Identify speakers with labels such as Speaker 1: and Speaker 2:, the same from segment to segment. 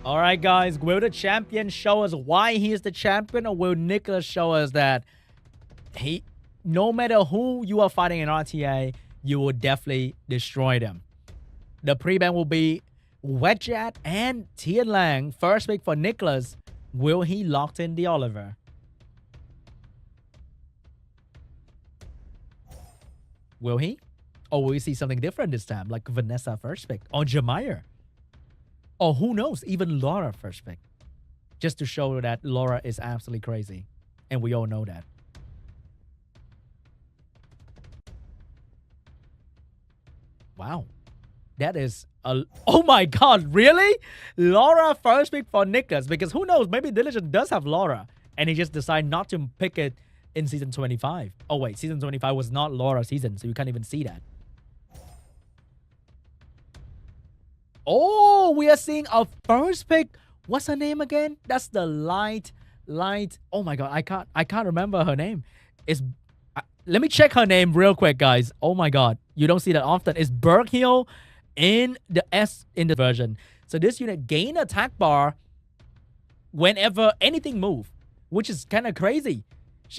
Speaker 1: All right, guys. Will the champion show us why he is the champion, or will NICKCLAS show us that no matter who you are fighting in RTA, you will definitely destroy them? The pre-ban will be Wedjet and Tian Lang. First pick for NICKCLAS. Will he lock in the Oliver? Will he? Or will we see something different this time, like Vanessa first pick, or Jemire? Or who knows, even Laura first pick. Just to show that Laura is absolutely crazy. And we all know that. Wow. That is a... Oh my god, really? Laura first pick for NICKCLAS. Because who knows, maybe Diligent does have Laura. And he just decided not to pick it in Season 25. Oh wait, Season 25 was not Laura's season, so you can't even see that. Oh, we are seeing a first pick. What's her name again? That's the light. Oh my god, I can't remember her name. Let me check her name real quick, guys. Oh my god, you don't see that often. It's Berghill in the version. So this unit gain attack bar whenever anything move, which is kind of crazy.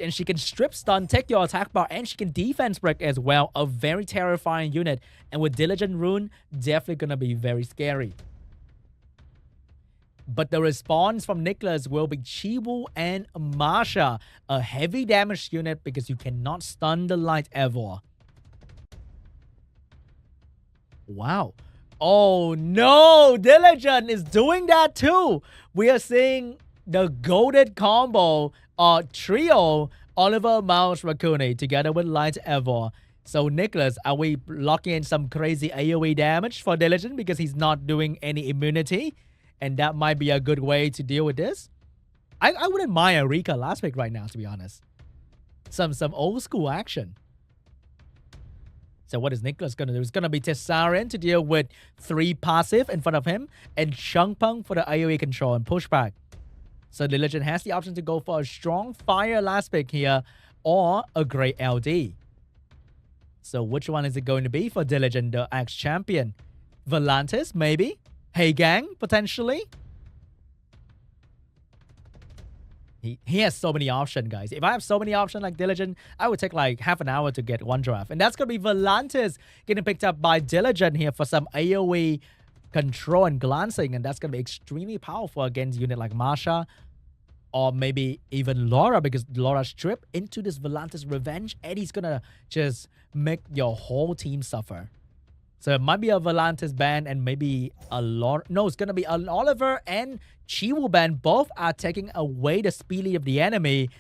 Speaker 1: And she can strip stun, take your attack bar, and she can defense break as well. A very terrifying unit. And with Diligent Rune, definitely gonna be very scary. But the response from NICKCLAS will be Chiwu and Masha. A heavy damage unit because you cannot stun the light ever. Wow. Oh no! Diligent is doing that too! We are seeing the goated combo trio, Oliver, Mouse, Raccoon together with Light Ever. So NICKCLAS, are we locking in some crazy AoE damage for Diligent because he's not doing any immunity? And that might be a good way to deal with this. I wouldn't mind a Rika last pick right now, to be honest. Some old school action. So what is NICKCLAS gonna do? It's gonna be Tessarian to deal with 3 passive in front of him, and Changpeng for the AoE control and pushback. So Diligent has the option to go for a strong fire last pick here, or a great LD. So which one is it going to be for Diligent, the ex-champion? Volantis, maybe? Hey Gang, potentially? He has so many options, guys. If I have so many options like Diligent, I would take like half an hour to get one draft. And that's going to be Volantis getting picked up by Diligent here for some AoE control and glancing, and that's going to be extremely powerful against a unit like Masha or maybe even Laura, because Laura strip into this Volantis revenge and he's going to just make your whole team suffer. So it might be a Volantis ban and maybe a Laura. No, it's going to be an Oliver and Chiwu ban. Both are taking away the speed lead of the enemy.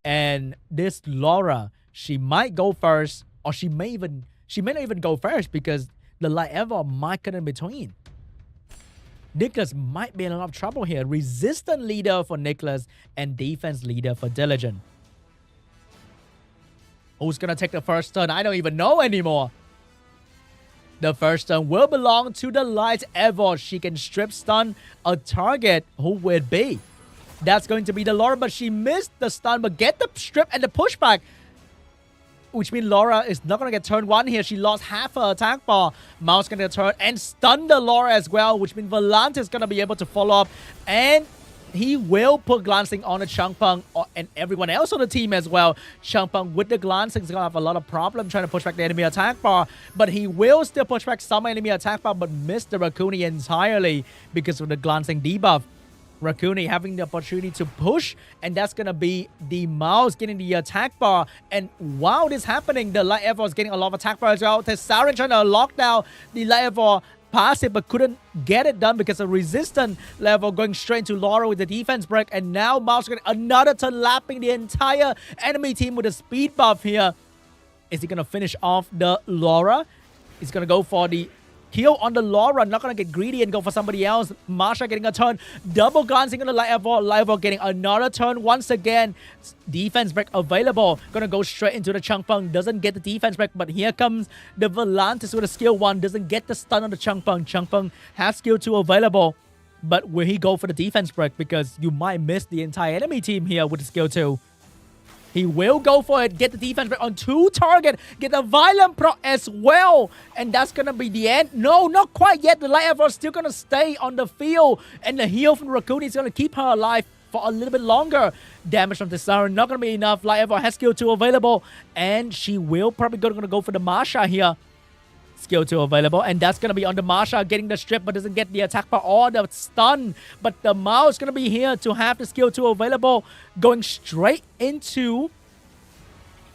Speaker 1: And this Laura, she might go first, or she may not even go first because the Light Ever might get in between. NICKCLAS might be in a lot of trouble here. Resistant leader for NICKCLAS and defense leader for Diligent. Who's going to take the first turn? I don't even know anymore. The first turn will belong to the Light Ever. She can strip stun a target. Who will it be? That's going to be the Laura, but she missed the stun, but get the strip and the pushback. Which means Laura is not going to get turn 1 here. She lost half her attack bar. Mouse going to turn and stun the Laura as well, which means Volantis is going to be able to follow up. And he will put glancing on the Changpeng and everyone else on the team as well. Changpeng with the glancing is going to have a lot of problem trying to push back the enemy attack bar. But he will still push back some enemy attack bar, but miss the Raccoon entirely because of the glancing debuff. Raccoon having the opportunity to push, and that's gonna be the Mouse getting the attack bar. And while this happening, the Light Ever is getting a lot of attack bar as well. Tessarian trying to lock down the Light Ever passive, but couldn't get it done because of resistant level going straight into Laura with the defense break. And now Mouse getting another turn, lapping the entire enemy team with a speed buff here. Is he gonna finish off the Laura? He's gonna go for the kill on the Laura, not going to get greedy and go for somebody else. Masha getting a turn. Double glancing on the Light Ever. Light Ever getting another turn once again. Defense break available. Going to go straight into the Changpeng. Doesn't get the defense break, but here comes the Volantis with a skill 1. Doesn't get the stun on the Changpeng. Changpeng has skill 2 available. But will he go for the defense break? Because you might miss the entire enemy team here with the skill 2. He will go for it, get the defense break on 2 target, get the violent proc as well. And that's going to be the end. No, not quite yet. The Light Ever is still going to stay on the field. And the heal from Raccoon is going to keep her alive for a little bit longer. Damage from the Siren, not going to be enough. Light Ever has skill 2 available. And she will probably going to go for the Masha here. Skill 2 available, and that's going to be on the Masha, getting the strip, but doesn't get the attack bar or the stun. But the Mao is going to be here to have the skill 2 available, going straight into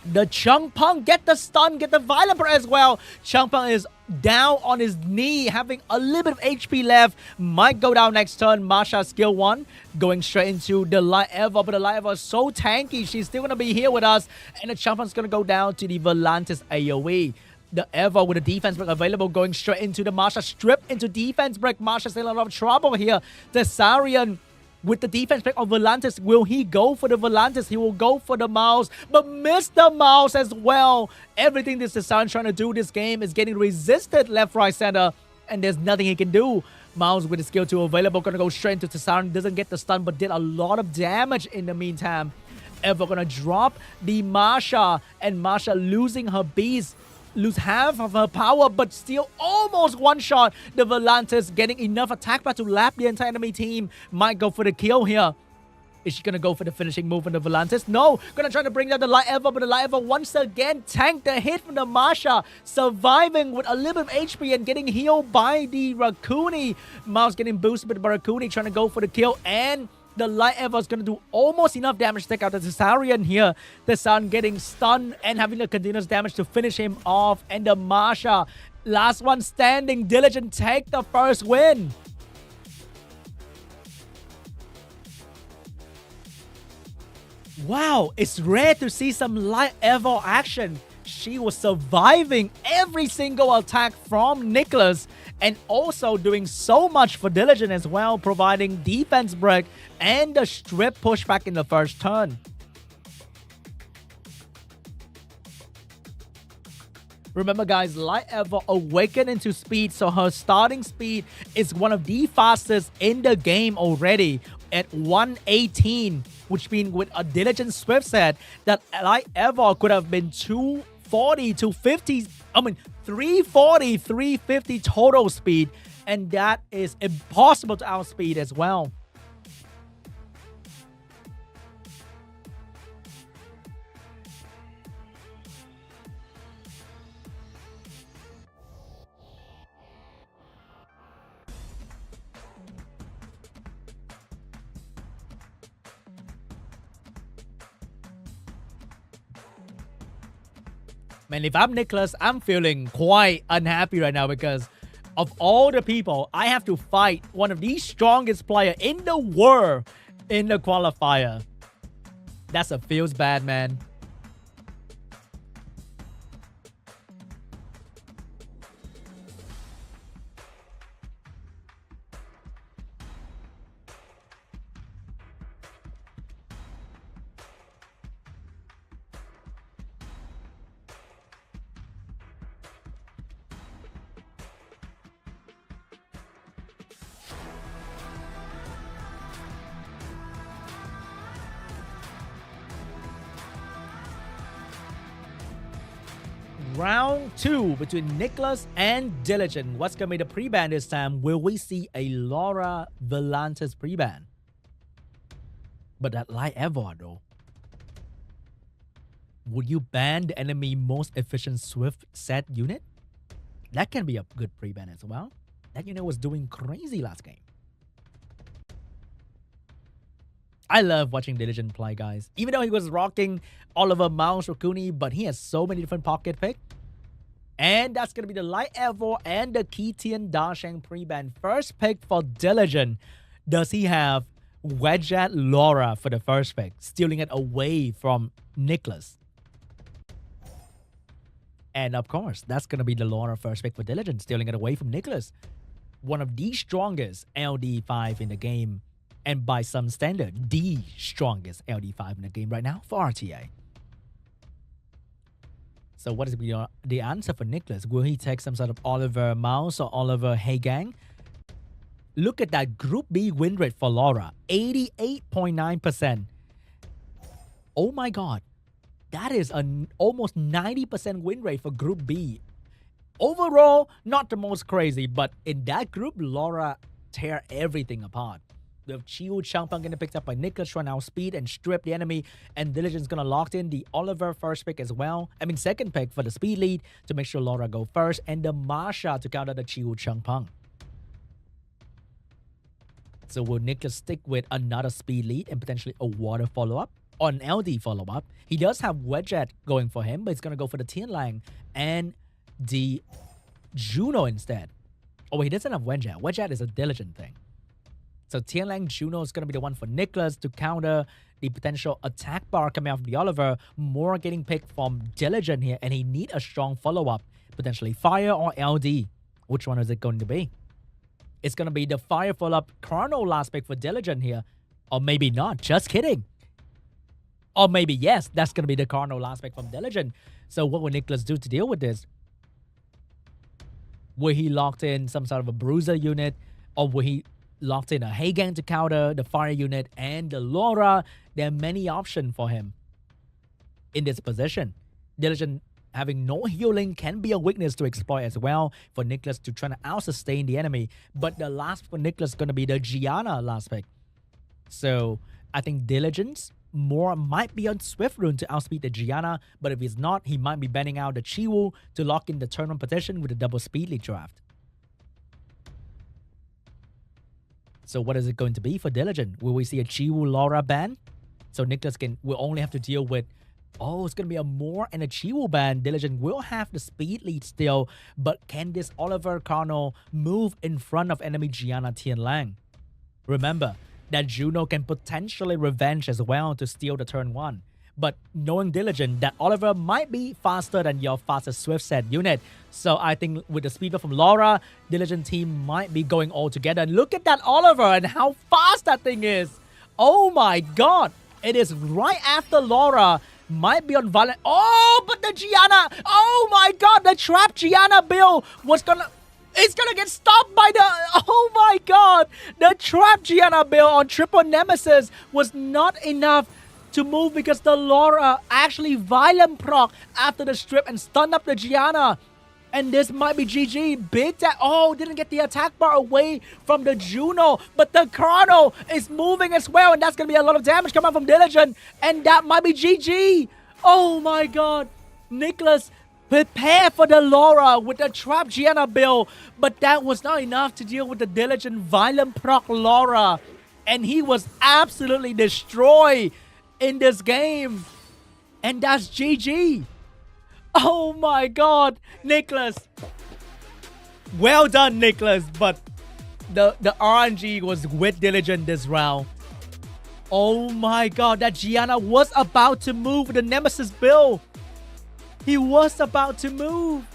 Speaker 1: the Changpeng. Get the stun, get the violent as well. Changpeng is down on his knee, having a little bit of HP left. Might go down next turn. Masha skill 1, going straight into the Light Ever, but the Light Ever is so tanky. She's still going to be here with us, and the Changpeng is going to go down to the Volantis AoE. The Ever with a defense break available, going straight into the Masha, strip into defense break. Masha's in a lot of trouble here. The Sarian with the defense break of Volantis. Will he go for the Volantis? He will go for the mouse, but miss the mouse as well. Everything this Sarian's trying to do this game is getting resisted left, right, center, and there's nothing he can do. Mouse with the skill 2 available, gonna go straight into Tsaran. Doesn't get the stun, but did a lot of damage in the meantime. Ever gonna drop the Masha, and Masha losing her beast. Lose half of her power, but still almost one-shot the Volantis, getting enough attack power to lap the entire enemy team. Might go for the kill here. Is she going to go for the finishing move on the Volantis? No. Going to try to bring down the Light Ever, but the Light Ever once again tanked the hit from the Masha, surviving with a little bit of HP and getting healed by the Raccoon. Mouse getting boosted by Raccoon, trying to go for the kill, and the Light Ever is going to do almost enough damage to take out the Cesarian here. The Sun getting stunned and having the continuous damage to finish him off. And the Masha, last one standing, Diligent take the first win. Wow, it's rare to see some Light Ever action. She was surviving every single attack from NICKCLAS and also doing so much for Diligent as well, providing defense break and the strip pushback in the first turn. Remember guys, Light Ever awakened into speed, so her starting speed is one of the fastest in the game already at 118, which means with a Diligent Swift set, that Light Ever could have been 240, 250, 340, 350 total speed, and that is impossible to outspeed as well. Man, if I'm NICKCLAS, I'm feeling quite unhappy right now because of all the people, I have to fight one of the strongest players in the world in the qualifier. That's a feels bad, man. Round 2 between NICKCLAS and Diligent. What's going to be the pre-ban this time? Will we see a Laura Volantis pre-ban? But that Light Ever though. Would you ban the enemy most efficient Swift set unit? That can be a good pre-ban as well. That unit was doing crazy last game. I love watching Diligent play, guys. Even though he was rocking Oliver Mouse Raccoon, but he has so many different pocket picks. And that's going to be the Light Ever and the Kitian Dasheng pre-ban. First pick for Diligent. Does he have Wedget Laura for the first pick, stealing it away from NICKCLAS? And of course, that's going to be the Laura first pick for Diligent, stealing it away from NICKCLAS. One of the strongest LD5 in the game. And by some standard, the strongest LD5 in the game right now for RTA. So what is the answer for NICKCLAS? Will he take some sort of Oliver Mouse or Oliver Hagang? Look at that Group B win rate for Laura. 88.9%. Oh my god. That is an almost 90% win rate for Group B. Overall, not the most crazy, but in that group, Laura tear everything apart. We have Chiwu Changpeng getting picked up by NICKCLAS, trying to outspeed and strip the enemy, and Diligent's gonna lock in the Oliver first pick as well. Second pick for the speed lead to make sure Laura go first, and the Masha to counter the Chiwu Changpeng. So will NICKCLAS stick with another speed lead and potentially a water follow-up or an LD follow-up? He does have Wedget going for him, but he's gonna go for the Tianlang and the Juno instead. Oh, he doesn't have Wedget. Wedget is a Diligent thing. So Tianlang Juno is going to be the one for NICKCLAS to counter the potential attack bar coming out of the Oliver. More getting picked from Diligent here, and he need a strong follow-up. Potentially Fire or LD. Which one is it going to be? It's going to be the Fire follow-up Chrono last pick for Diligent here. Or maybe not. Just kidding. Or maybe yes, that's going to be the Chrono last pick from Diligent. So what will NICKCLAS do to deal with this? Will he locked in some sort of a Bruiser unit? Or will he locked in a Hagang to counter the Fire unit and the Laura? There are many options for him in this position. Diligent having no healing can be a weakness to exploit as well for NICKCLAS to try to out-sustain the enemy. But the last for NICKCLAS is going to be the Gianna last pick. So I think Diligence more might be on Swift Rune to outspeed the Gianna, but if he's not, he might be banning out the Chiwu to lock in the turn 1 position with a double speed lead draft. So what is it going to be for Diligent? Will we see a Chiwu Laura ban? So NICKCLAS will only have to deal with, oh, it's going to be a Moore and a Chiwu ban. Diligent will have the speed lead still, but can this Oliver Carno move in front of enemy Gianna Tianlang? Remember that Juno can potentially revenge as well to steal the turn 1. But knowing Diligent, that Oliver might be faster than your fastest Swift set unit. So I think with the speed from Laura, Diligent team might be going all together. And look at that Oliver and how fast that thing is. Oh my god. It is right after Laura. Might be on Violent. Oh, but the Gianna. Oh my god. The trap Gianna build was gonna... It's gonna get stopped by the... Oh my god. The trap Gianna build on triple Nemesis was not enough to move because the Laura actually violent proc after the strip and stun up the Gianna. And this might be GG. Big that. Oh, didn't get the attack bar away from the Juno. But the Chrono is moving as well. And that's going to be a lot of damage coming from Diligent. And that might be GG. Oh my god. NICKCLAS prepare for the Laura with the trap Gianna build. But that was not enough to deal with the Diligent violent proc Laura. And he was absolutely destroyed in this game. And that's GG. Oh my god, NICKCLAS. Well done, NICKCLAS. But the RNG was with Diligent this round. Oh my god, that Gianna was about to move with the Nemesis build. He was about to move.